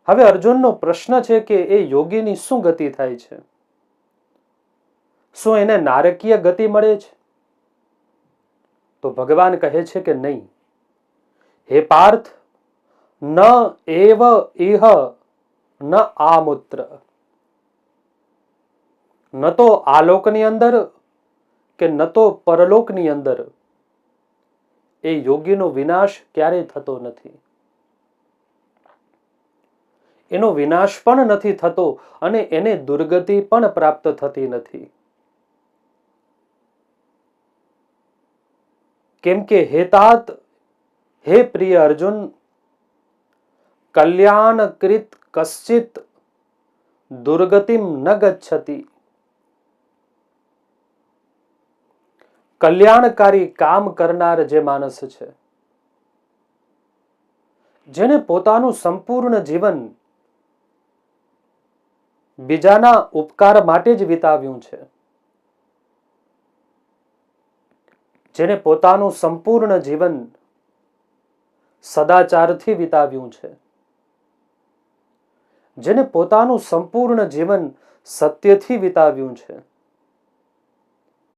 હવે અર્જુનનો પ્રશ્ન છે કે એ યોગીની શું ગતિ થાય છે? શું એને નારકીય ગતિ મળે છે? તો ભગવાન કહે છે કે નહીં. હે પાર્થ, ન એવ ઇહ ન આમુત્ર. ન તો આલોકની અંદર કે ન તો પરલોકની અંદર એ યોગીનો વિનાશ ક્યારેય થતો નથી. એનો વિનાશ પણ નથી થતો અને એને દુર્ગતિ પણ પ્રાપ્ત થતી નથી. કેમ કે હે तात, હે પ્રિય અર્જુન, કલ્યાણકૃત કશ્ચિત દુર્ગતિમ ન ગચ્છતિ. કલ્યાણકારી કામ કરનાર જે માણસ છે, જેને પોતાનું સંપૂર્ણ જીવન બીજાના ઉપકાર માટે જ વિતાવ્યું છે, જેને પોતાનું સંપૂર્ણ જીવન સદાચારથી વિતાવ્યું છે, જેને પોતાનું સંપૂર્ણ જીવન સત્યથી વિતાવ્યું છે,